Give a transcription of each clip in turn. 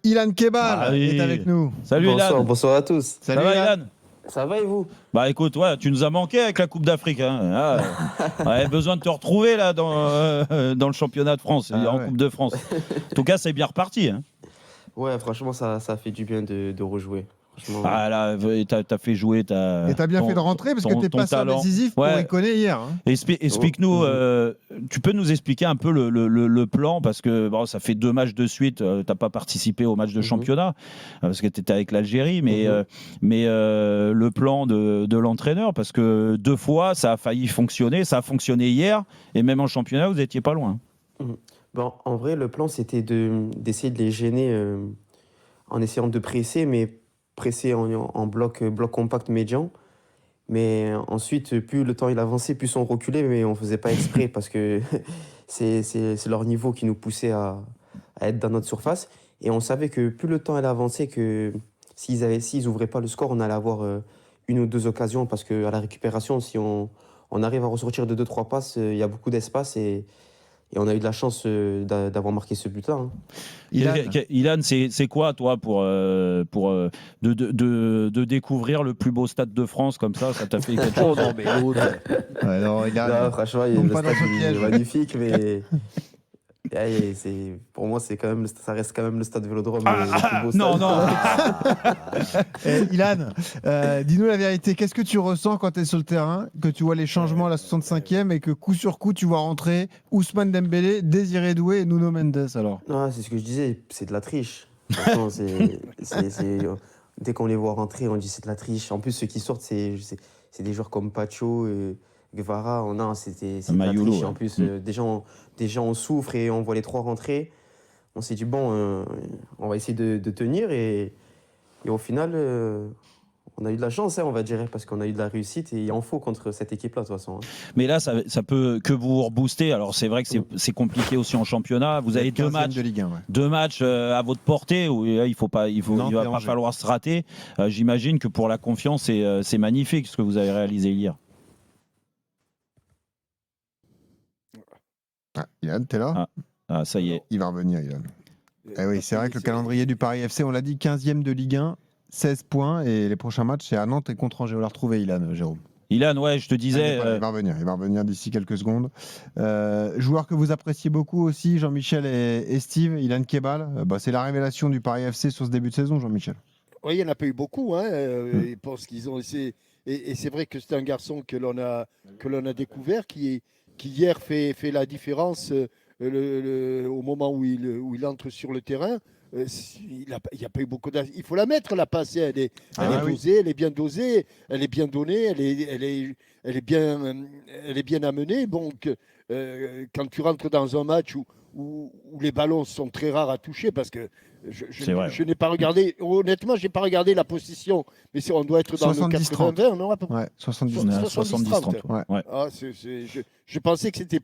Ilan Kebal est avec nous. Salut Bonsoir, Ilan. bonsoir à tous. Ça va Ilan? Ça va et vous? Bah écoute, ouais, tu nous as manqué avec la Coupe d'Afrique. Hein. On avait besoin de te retrouver là dans le championnat de France, en Coupe de France. En tout cas, c'est bien reparti. Hein. Ouais, franchement, ça fait du bien de rejouer. Ah là, t'as fait jouer. Et t'as bien fait de rentrer parce que t'es passeur décisif pour Iconé hier. Hein. Explique-nous, tu peux nous expliquer un peu le plan parce que bon, ça fait 2 matchs de suite, t'as pas participé au match de championnat parce que t'étais avec l'Algérie, mais le plan de l'entraîneur parce que 2 fois ça a failli fonctionner, ça a fonctionné hier et même en championnat vous étiez pas loin. Bon, en vrai, le plan c'était d'essayer de les gêner en essayant de presser, mais presser en bloc compact médian. Mais ensuite, plus le temps il avançait, plus on reculait, mais on ne faisait pas exprès parce que c'est leur niveau qui nous poussait à être dans notre surface. Et on savait que plus le temps allait avancer, que s'ils n'ouvraient pas le score, on allait avoir 1 ou 2 occasions parce qu'à la récupération, si on arrive à ressortir de 2-3 passes, il y a beaucoup d'espace et on a eu de la chance d'avoir marqué ce but-là. Hein. Ilan, c'est quoi, toi, pour de découvrir le plus beau stade de France comme ça t'a fait quelque chose? Non, mais l'autre. Non, franchement, le stade est magnifique, mais pour moi, ça reste quand même le stade Vélodrome. Le plus beau stade. Non. Ilan, dis-nous la vérité. Qu'est-ce que tu ressens quand tu es sur le terrain, que tu vois les changements à la 65e et que coup sur coup, tu vois rentrer Ousmane Dembélé, Désiré Doué et Nuno Mendes alors? C'est ce que je disais, c'est de la triche. Dès qu'on les voit rentrer, on dit c'est de la triche. En plus, ceux qui sortent, c'est des joueurs comme Pacho, Guevara. C'est de la triche. En plus, des gens on souffre et on voit les 3 rentrer. On s'est dit, bon, on va essayer de tenir. Et au final, on a eu de la chance, on va dire, parce qu'on a eu de la réussite. Et il en faut contre cette équipe-là, de toute façon. Mais là, ça peut que vous rebooster. Alors, c'est vrai que c'est compliqué aussi en championnat. Vous avez 2 matchs, de Ligue 1, 2 matchs à votre portée où il va pas falloir se rater. J'imagine que pour la confiance, c'est magnifique ce que vous avez réalisé hier. Ilan, t'es là? Ça y est. Il va revenir, Ilan. Oui, c'est vrai que le calendrier du Paris FC, on l'a dit, 15e de Ligue 1, 16 points. Et les prochains matchs, c'est à Nantes et contre Angers. On l'a retrouvé, Ilan, Jérôme. Ilan, ouais, je te disais. Il va revenir d'ici quelques secondes. Joueur que vous appréciez beaucoup aussi, Jean-Michel et Steve, Ilan Kebal. C'est la révélation du Paris FC sur ce début de saison, Jean-Michel. Oui, il n'y en a pas eu beaucoup. Je pense qu'ils ont essayé. Et c'est vrai que c'est un garçon que l'on a découvert qui hier fait la différence au moment où il entre sur le terrain. Il n'y a pas eu beaucoup d'assis. Il faut la mettre, la passe. Elle est dosée, elle est bien dosée, elle est bien donnée, elle est bien amenée. Donc, quand tu rentres dans un match où les ballons sont très rares à toucher, parce que je n'ai pas regardé, honnêtement, je n'ai pas regardé la position, mais on doit être dans 70-30. le 80-20, non? Ouais, 70-30. Ouais. Je pensais que c'était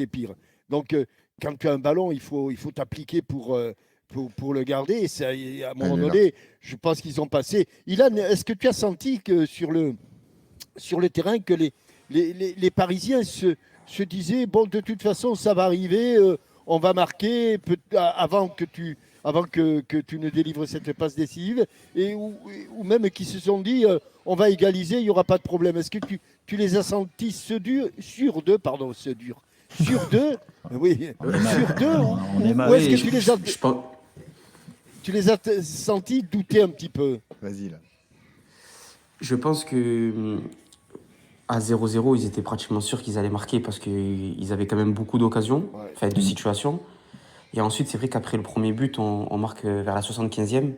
pire. Donc, quand tu as un ballon, il faut t'appliquer pour le garder. Et à un moment donné, je pense qu'ils ont passé. Ilan, est-ce que tu as senti que sur le terrain que les Parisiens se disaient bon, de toute façon, ça va arriver, on va marquer avant que tu ne délivres cette passe décisive, ou même qui se sont dit on va égaliser, il n'y aura pas de problème. Est-ce que tu les as sentis sur deux, oui, sur 2, ou est-ce que tu les as sentis douter un petit peu? Vas-y, là. Je pense que à 0-0, ils étaient pratiquement sûrs qu'ils allaient marquer parce qu'ils avaient quand même beaucoup d'occasions, de situations. Et ensuite, c'est vrai qu'après le premier but, on marque vers la 75e.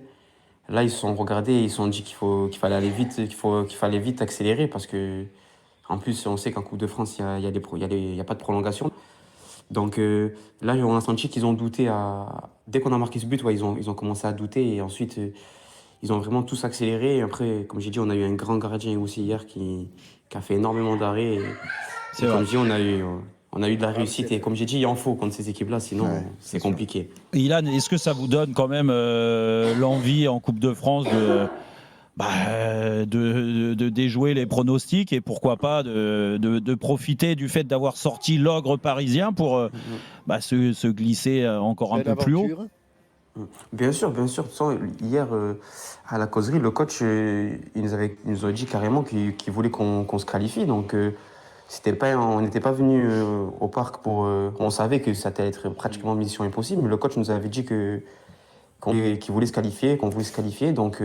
Là, ils se sont regardés et ils se sont dit qu'il fallait aller vite, qu'il fallait vite accélérer parce que, en plus, on sait qu'en Coupe de France, il y a pas de prolongation. Donc là, on a senti qu'ils ont douté. Dès qu'on a marqué ce but, ils ont commencé à douter et ensuite, ils ont vraiment tous accéléré. Et après, comme j'ai dit, on a eu un grand gardien aussi hier qui a fait énormément d'arrêts. Et comme je dis, on a eu de la réussite. Et comme j'ai dit, il en faut contre ces équipes-là, sinon c'est compliqué. Ilan, est-ce que ça vous donne quand même l'envie en Coupe de France de déjouer les pronostics et pourquoi pas de profiter du fait d'avoir sorti l'ogre parisien pour se glisser encore un peu plus haut? Bien sûr, bien sûr. De toute façon, hier, à la causerie, le coach, il nous a dit carrément qu'il voulait qu'on se qualifie. Donc, c'était pas, on n'était pas venu au parc pour. On savait que ça allait être pratiquement mission impossible, mais le coach nous avait dit qu'il voulait se qualifier, qu'on voulait se qualifier. Donc,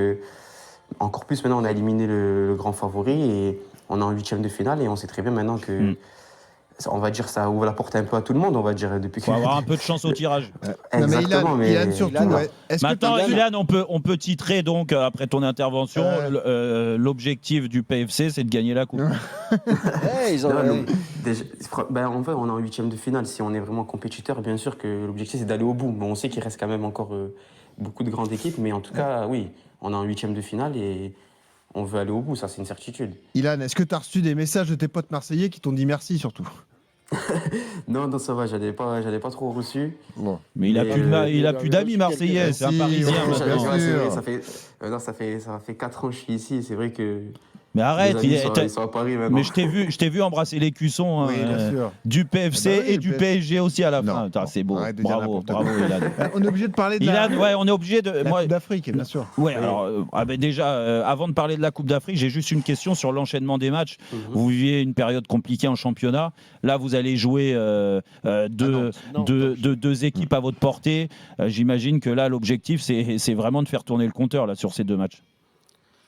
encore plus maintenant, on a éliminé le grand favori et on est en huitième de finale et on sait très bien maintenant que. On va dire ça ouvre la porte un peu à tout le monde, on va dire depuis que. Faut avoir un peu de chance au tirage. Non, mais Exactement, Ilan surtout, Ilan, ouais. Est-ce que Maintenant, Ilan, on peut titrer donc après ton intervention, l'objectif du PFC, c'est de gagner la coupe. Ouais, ils ont... non, en fait, on est en huitième de finale. Si on est vraiment compétiteur, bien sûr que l'objectif c'est d'aller au bout. Bon, on sait qu'il reste quand même encore beaucoup de grandes équipes, mais en tout cas, oui, on est en huitième de finale et on veut aller au bout, ça c'est une certitude. Ilan, est-ce que tu as reçu des messages de tes potes marseillais qui t'ont dit merci surtout? Non, ça va, j'avais pas trop reçu. Bon. Mais il a plus d'amis marseillais, c'est un Si, Parisien ouais, maintenant. bien sûr. Ça fait 4 ans que je suis ici, c'est vrai que. Mais arrête, mes amis ils sont à Paris maintenant. mais je t'ai vu embrasser les cuissons hein, Oui, bien sûr. du PFC Eh ben oui, et du le PSG aussi à la Non, fin. Putain, non. c'est beau. Arrête de dire Bravo, n'importe quoi. Ilan. On est obligé de parler de Ilan, ouais, on est obligé de. la Coupe d'Afrique, bien sûr. Ouais, alors déjà, avant de parler de la Coupe d'Afrique, j'ai juste une question sur l'enchaînement des matchs. Vous viviez une période compliquée en championnat. Là, vous allez jouer deux équipes à votre portée. J'imagine que là, l'objectif, c'est vraiment de faire tourner le compteur là, sur ces deux matchs.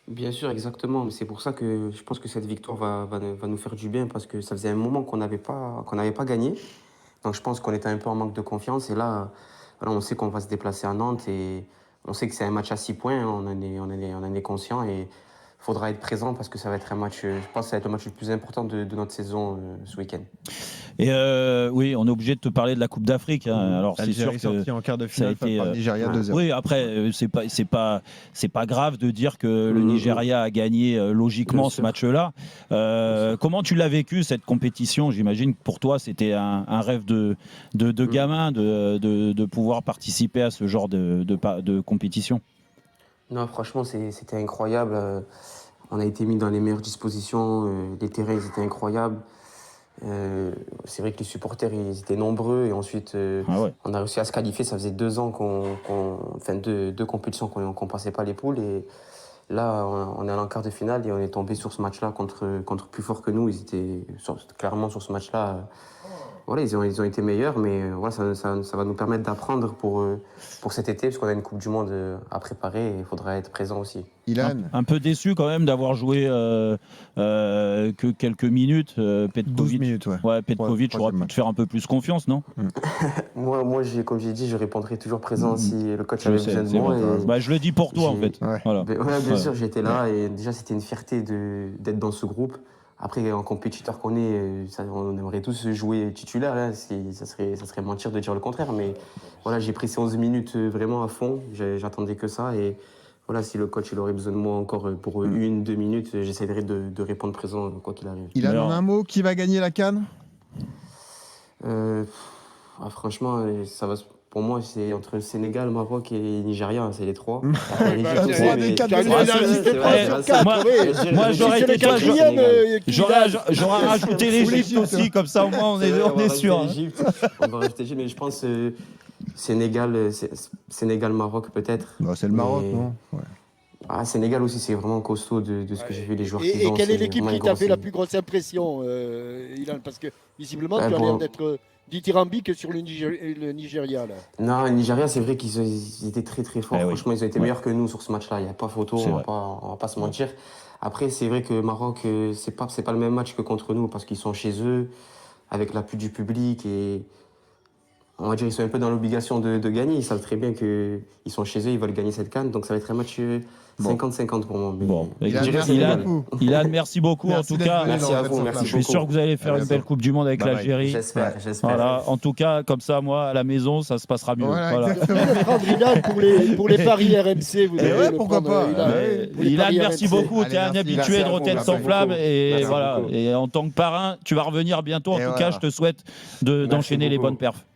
Bien sûr, exactement. Mais c'est pour ça que je pense que cette victoire va nous faire du bien parce que ça faisait un moment qu'on n'avait pas gagné. Donc je pense qu'on était un peu en manque de confiance. Et là, voilà, on sait qu'on va se déplacer à Nantes et on sait que c'est un match à 6 points. On en est conscient et il faudra être présent parce que ça va être un match, je pense que ça va être le match le plus important de notre saison ce week-end. Et oui, on est obligé de te parler de la Coupe d'Afrique. Hein. Alors c'est sûr Algérie que sortie en quart de finale ça a été, par le Nigeria 2-0. oui, après c'est pas grave de dire que le Nigeria a gagné logiquement Bien ce sûr. match-là. Comment tu l'as vécu cette compétition? J'imagine que pour toi c'était un rêve de gamin de pouvoir participer à ce genre de compétition. Non, franchement, c'était incroyable. On a été mis dans les meilleures dispositions. Les terrains, ils étaient incroyables. C'est vrai que les supporters, ils étaient nombreux. Et ensuite, Ah ouais. on a réussi à se qualifier. Ça faisait 2 ans deux compétitions qu'on passait pas les poules. Et là, on est allé en quart de finale et on est tombé sur ce match-là contre plus fort que nous. Ils étaient clairement sur ce match-là. Voilà, ils ont été meilleurs, mais voilà, ça va nous permettre d'apprendre pour cet été, parce qu'on a une Coupe du Monde à préparer et il faudra être présent aussi. Ilan, Un peu déçu quand même d'avoir joué que quelques minutes. 12 Petkovic. minutes, ouais. Ouais, Petkovic Ouais, aurait pu te faire un peu plus confiance, non? Moi comme j'ai dit, je répondrai toujours présent si le coach Je avait sais, besoin de c'est moi. bon. Et Bah, je le dis pour toi en j'ai- fait. Ouais. Voilà. bien sûr, j'étais là et déjà, c'était une fierté d'être dans ce groupe. Après, en compétiteur qu'on est, on aimerait tous jouer titulaire. Hein, ça serait mentir de dire le contraire. Mais voilà, j'ai pris ces 11 minutes vraiment à fond. J'attendais que ça. Et voilà, si le coach il aurait besoin de moi encore pour 1-2 minutes, j'essaierai de répondre présent quoi qu'il arrive. Ilan, Alors- en un mot, qui va gagner la CAN? Franchement, pour moi, c'est entre Sénégal, Maroc et Nigeria. C'est les trois. Tu prends des quatre de Moi, j'aurais été toi, j'aurais rajouté l'Égypte l'Égypte, aussi, comme ça au moins on est sûr. Hein. On va rajouter l'Égypte, mais je pense Sénégal, Maroc peut-être. Bah, c'est le Maroc, Mais- non? Ouais. Sénégal aussi, c'est vraiment costaud de ce que j'ai vu, les joueurs qu'ils Et ont. quelle est c'est l'équipe vraiment qui une t'a grosse fait la équipe. plus grosse impression, Ilan? Parce que visiblement, Ouais, tu as bon. l'air d'être dithyrambique sur le Nigeria. Là. Non, le Nigeria, c'est vrai ils étaient très très forts. Eh oui. Franchement, ils ont été meilleurs que nous sur ce match-là. Il n'y a pas photo, C'est on vrai. va pas se mentir. Après, c'est vrai que Maroc, c'est pas le même match que contre nous parce qu'ils sont chez eux, avec l'appui du public et on va dire ils sont un peu dans l'obligation de gagner. Ils savent très bien qu'ils sont chez eux, ils veulent gagner cette CAN. Donc ça va être un match 50-50 pour moi. Mais Bon, je Ilan, dirais merci Sénégal. beaucoup. Ilan, merci beaucoup Merci en tout d'être cas. venu Merci dans à Red vous, Sans merci Flamme. Je suis beaucoup. sûr que vous allez faire À une bientôt. belle Coupe du Monde avec Bye bye. l'Algérie. J'espère. Voilà, en tout cas, comme ça, moi, à la maison, ça se passera mieux. Voilà, Voilà. exactement. Vous pouvez prendre Ilan pour les paris RMC. Vous Eh devez ouais, le pourquoi prendre, pas. Ilan, Ouais. pour les Ilan, paris merci RMC. beaucoup. Allez, Tu es un merci, habitué merci de à vous, Rotten merci sans beaucoup. flamme. Et Merci voilà. beaucoup. Et en tant que parrain, tu vas revenir bientôt. En Et tout voilà. cas, je te souhaite d'enchaîner les beaucoup. bonnes perfs.